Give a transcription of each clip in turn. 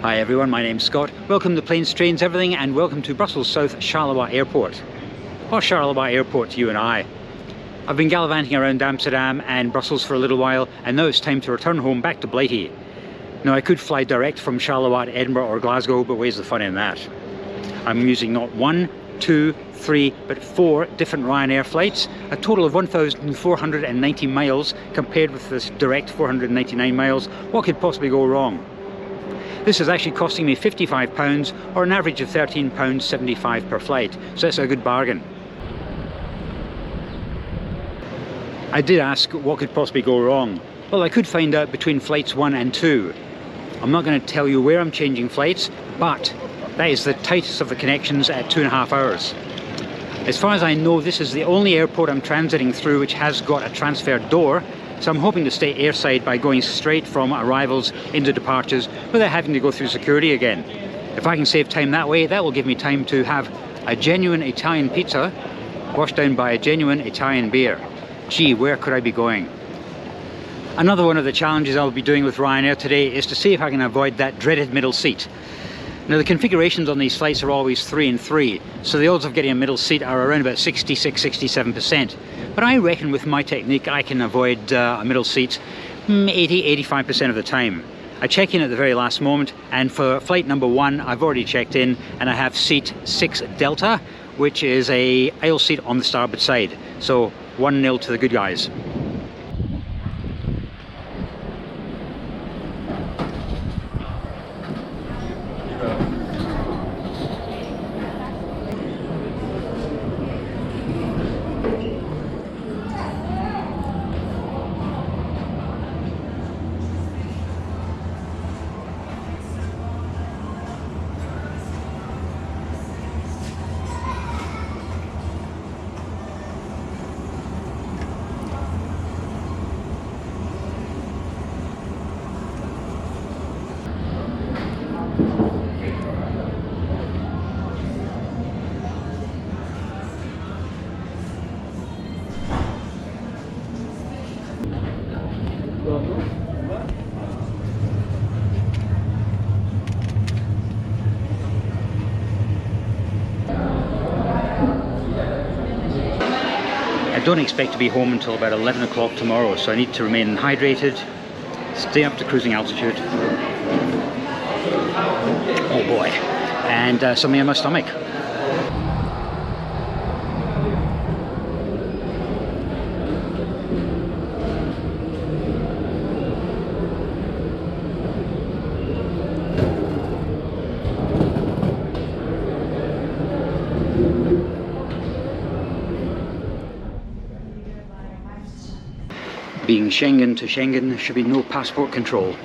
Hi everyone, my name's Scott. Welcome to Planes, Trains, Everything, and welcome to Brussels South Charleroi Airport. Or Charleroi Airport to you and I. I've been gallivanting around Amsterdam and Brussels for a little while, and now it's time to return home back to Blighty. Now I could fly direct from Charleroi to Edinburgh or Glasgow, but where's the fun in that? I'm using not 1, 2, 3, but 4 different Ryanair flights, a total of 1,490 miles compared with this direct 499 miles. What could possibly go wrong? This is actually costing me £55 or an average of £13.75 per flight, so that's a good bargain. I did ask what could possibly go wrong. Well, I could find out between flights 1 and 2. I'm not going to tell you where I'm changing flights, but that is the tightest of the connections at 2.5 hours. As far as I know, this is the only airport I'm transiting through which has got a transfer door, so I'm hoping to stay airside by going straight from arrivals into departures without having to go through security again. If I can save time that way, that will give me time to have a genuine Italian pizza washed down by a genuine Italian beer. Gee, where could I be going? Another one of the challenges I'll be doing with Ryanair today is to see if I can avoid that dreaded middle seat. Now the configurations on these flights are always 3 and 3, so the odds of getting a middle seat are around about 66–67%. But I reckon with my technique I can avoid a middle seat 80–85% of the time. I check in at the very last moment, and for flight number 1 I've already checked in and I have seat 6 Delta, which is a aisle seat on the starboard side. So 1-0 to the good guys. I don't expect to be home until about 11 o'clock tomorrow, so I need to remain hydrated, stay up to cruising altitude, oh boy, and something in my stomach. Being Schengen to Schengen, there should be no passport control.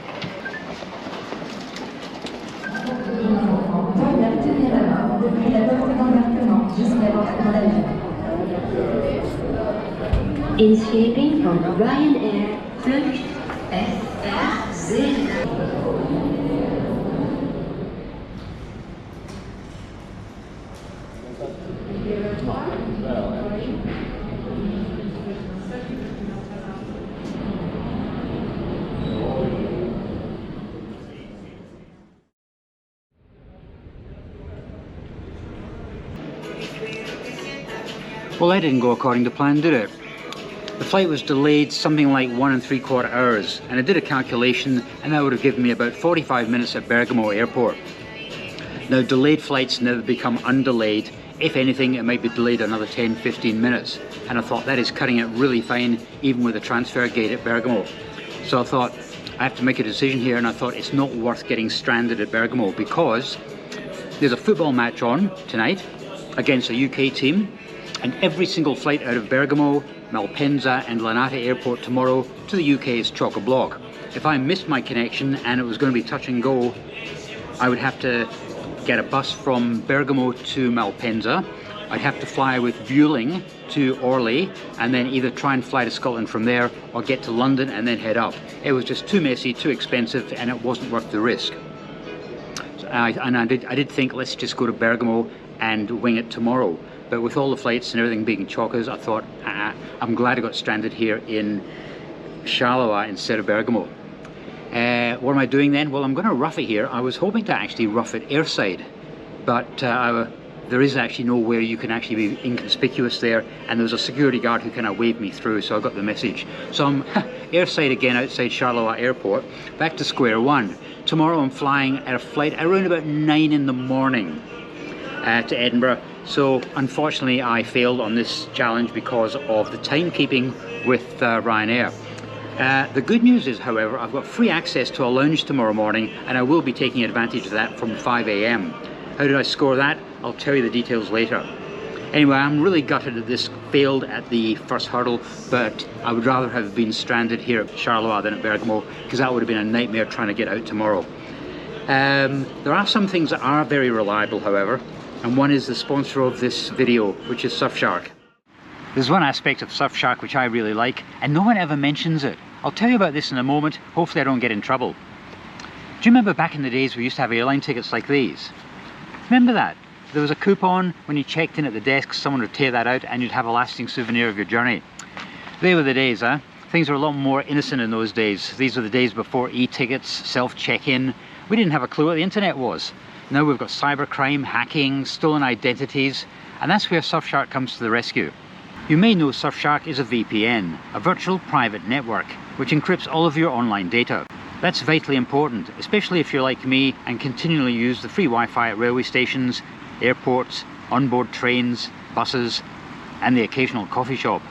Inscheping van Ryanair vlucht FR7. Well, that didn't go according to plan, did it? The flight was delayed something like 1 3/4 hours, and I did a calculation and that would have given me about 45 minutes at Bergamo Airport. Now delayed flights never become undelayed. If anything, it might be delayed another 10–15 minutes, and I thought that is cutting it really fine even with the transfer gate at Bergamo. So I thought I have to make a decision here, and I thought it's not worth getting stranded at Bergamo because there's a football match on tonight against a UK team, and every single flight out of Bergamo, Malpensa and Linate Airport tomorrow to the UK is chock-a-block. If I missed my connection and it was going to be touch and go, I would have to get a bus from Bergamo to Malpensa. I'd have to fly with Vueling to Orly and then either try and fly to Scotland from there or get to London and then head up. It was just too messy, too expensive, and it wasn't worth the risk. I did think, let's just go to Bergamo and wing it tomorrow. But with all the flights and everything being chockers, I thought, I'm glad I got stranded here in Charleroi instead of Bergamo. What am I doing then? Well, I'm going to rough it here. I was hoping to actually rough it airside, but there is actually nowhere you can actually be inconspicuous there, and there was a security guard who kind of waved me through, so I got the message. So I'm airside again outside Charleroi Airport, back to square one. Tomorrow I'm flying at a flight around about 9 in the morning to Edinburgh. So unfortunately I failed on this challenge because of the timekeeping with Ryanair. The good news is, however, I've got free access to a lounge tomorrow morning, and I will be taking advantage of that from 5 AM. How did I score that? I'll tell you the details later. Anyway, I'm really gutted that this failed at the first hurdle, but I would rather have been stranded here at Charleroi than at Bergamo, because that would have been a nightmare trying to get out tomorrow. There are some things that are very reliable, however, and one is the sponsor of this video, which is Surfshark. There's one aspect of Surfshark which I really like, and no one ever mentions it. I'll tell you about this in a moment. Hopefully I don't get in trouble. Do you remember back in the days we used to have airline tickets like these? Remember that? There was a coupon when you checked in at the desk, someone would tear that out and you'd have a lasting souvenir of your journey. They were the days, huh? Things were a lot more innocent in those days. These were the days before e-tickets, self-check-in. We didn't have a clue what the internet was. Now we've got cybercrime, hacking, stolen identities, and that's where Surfshark comes to the rescue. You may know Surfshark is a VPN, a virtual private network, which encrypts all of your online data. That's vitally important, especially if you're like me and continually use the free Wi-Fi at railway stations, airports, onboard trains, buses, and the occasional coffee shop.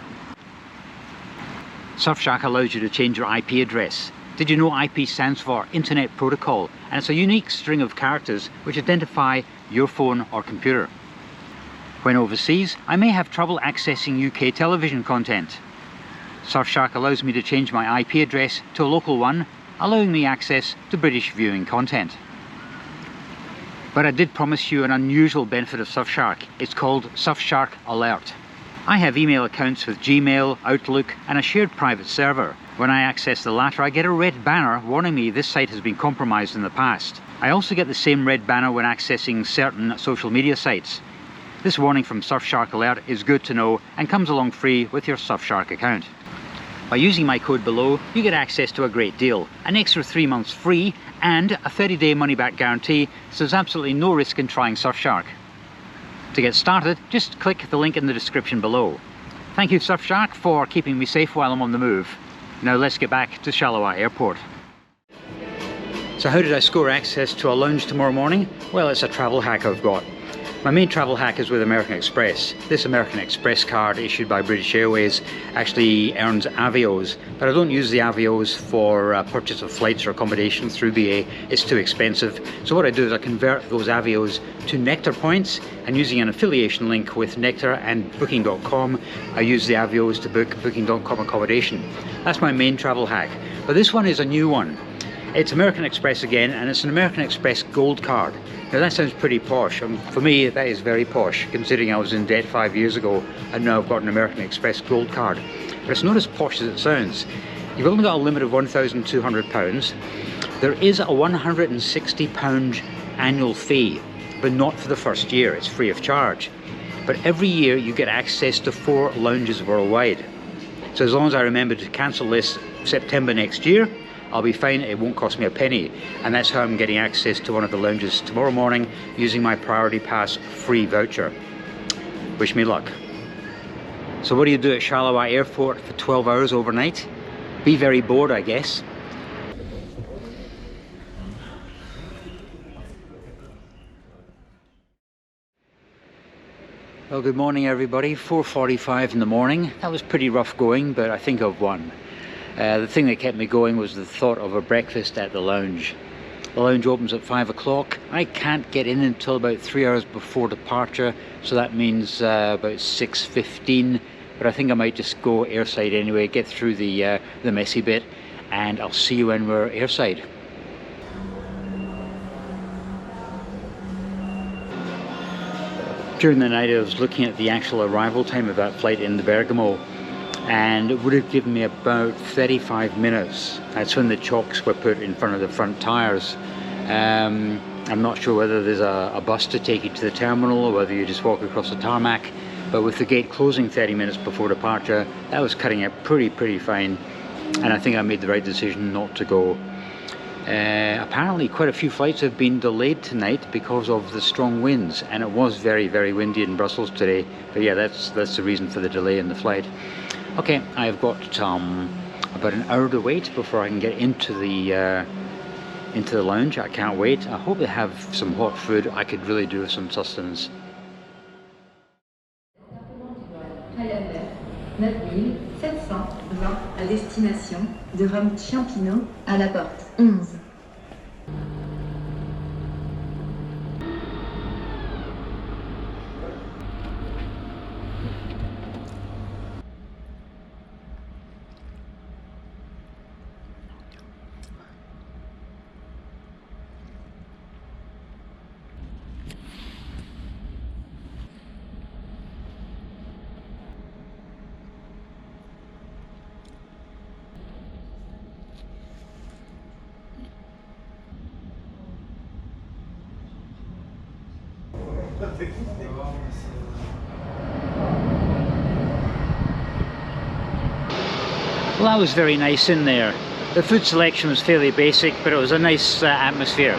Surfshark allows you to change your IP address. Did you know IP stands for Internet Protocol, and it's a unique string of characters which identify your phone or computer. When overseas, I may have trouble accessing UK television content. Surfshark allows me to change my IP address to a local one, allowing me access to British viewing content. But I did promise you an unusual benefit of Surfshark. It's called Surfshark Alert. I have email accounts with Gmail, Outlook, and a shared private server. When I access the latter, I get a red banner warning me this site has been compromised in the past. I also get the same red banner when accessing certain social media sites. This warning from Surfshark Alert is good to know and comes along free with your Surfshark account. By using my code below, you get access to a great deal, an extra 3 months free and a 30-day money-back guarantee, so there's absolutely no risk in trying Surfshark. To get started, just click the link in the description below. Thank you Surfshark for keeping me safe while I'm on the move. Now let's get back to Charleroi Airport. So how did I score access to a lounge tomorrow morning? Well, it's a travel hack I've got. My main travel hack is with American Express. This American Express card issued by British Airways actually earns Avios, but I don't use the Avios for purchase of flights or accommodation through BA. It's too expensive. So what I do is I convert those Avios to Nectar points, and using an affiliation link with Nectar and Booking.com, I use the Avios to book Booking.com accommodation. That's my main travel hack. But this one is a new one. It's American Express again, and it's an American Express Gold card. Now that sounds pretty posh, and for me that is very posh, considering I was in debt 5 years ago and now I've got an American Express Gold card. But it's not as posh as it sounds. You've only got a limit of £1,200. There is a £160 annual fee, but not for the first year. It's free of charge. But every year you get access to 4 lounges worldwide. So as long as I remember to cancel this September next year, I'll be fine. It won't cost me a penny, and that's how I'm getting access to one of the lounges tomorrow morning using my Priority Pass free voucher. Wish me luck. So what do you do at Charleroi Airport for 12 hours overnight? Be very bored, I guess. Well, good morning everybody. 4:45 in the morning. That was pretty rough going, but I think I've won. The thing that kept me going was the thought of a breakfast at the lounge. The lounge opens at 5 o'clock. I can't get in until about 3 hours before departure, so that means about 6:15. But I think I might just go airside anyway, get through the messy bit, and I'll see you when we're airside. During the night I was looking at the actual arrival time of that flight in Bergamo, and it would have given me about 35 minutes. That's when the chocks were put in front of the front tyres. I'm not sure whether there's a bus to take you to the terminal or whether you just walk across the tarmac, but with the gate closing 30 minutes before departure, that was cutting it pretty fine, and I think I made the right decision not to go. Apparently quite a few flights have been delayed tonight because of the strong winds, and it was very, very windy in Brussels today. But yeah, that's the reason for the delay in the flight. Okay, I've got about an hour to wait before I can get into the lounge. I can't wait. I hope they have some hot food. I could really do with some sustenance. Ryanair 9720 à destination de Rome Ciampino à la porte 11. Well, that was very nice in there. The food selection was fairly basic, but it was a nice atmosphere.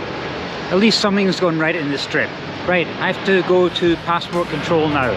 At least something's gone right in this trip. Right, I have to go to passport control now.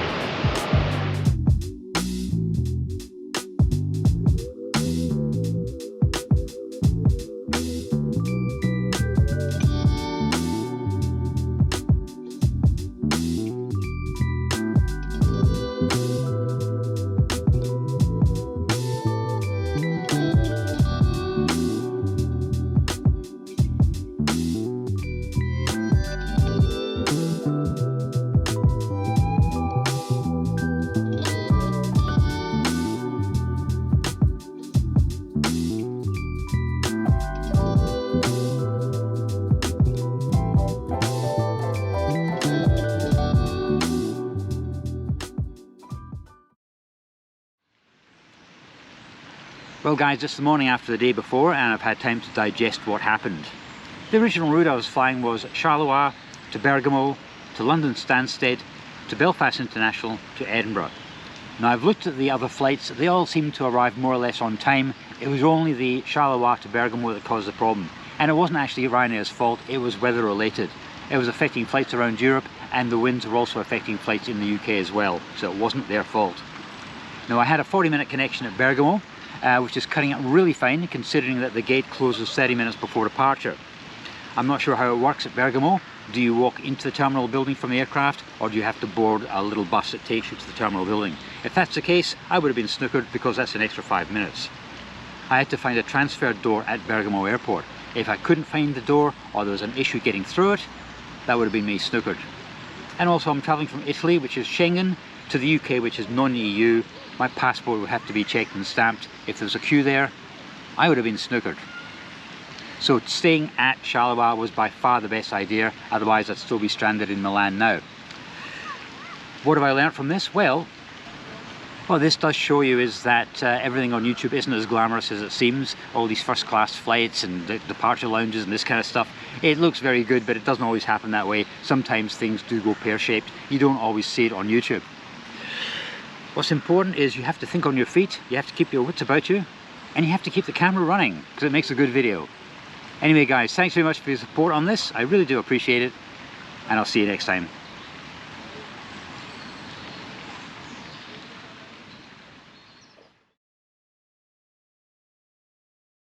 Well guys, it's the morning after the day before and I've had time to digest what happened. The original route I was flying was Charleroi to Bergamo, to London Stansted, to Belfast International, to Edinburgh. Now I've looked at the other flights, they all seem to arrive more or less on time. It was only the Charleroi to Bergamo that caused the problem. And it wasn't actually Ryanair's fault, it was weather related. It was affecting flights around Europe and the winds were also affecting flights in the UK as well, so it wasn't their fault. Now I had a 40-minute connection at Bergamo, which is cutting it really fine considering that the gate closes 30 minutes before departure. I'm not sure how it works at Bergamo. Do you walk into the terminal building from the aircraft or do you have to board a little bus that takes you to the terminal building? If that's the case, I would have been snookered because that's an extra 5 minutes. I had to find a transfer door at Bergamo airport. If I couldn't find the door or there was an issue getting through it, that would have been me snookered. And also I'm travelling from Italy, which is Schengen, to the UK, which is non-EU. My passport would have to be checked and stamped. If there was a queue there, I would have been snookered. So staying at Charleroi was by far the best idea, otherwise I'd still be stranded in Milan now. What have I learned from this? Well, what this does show you is that everything on YouTube isn't as glamorous as it seems. All these first class flights and departure lounges and this kind of stuff. It looks very good, but it doesn't always happen that way. Sometimes things do go pear-shaped. You don't always see it on YouTube. What's important is you have to think on your feet, you have to keep your wits about you, and you have to keep the camera running because it makes a good video. Anyway guys, thanks very much for your support on this. I really do appreciate it, and I'll see you next time.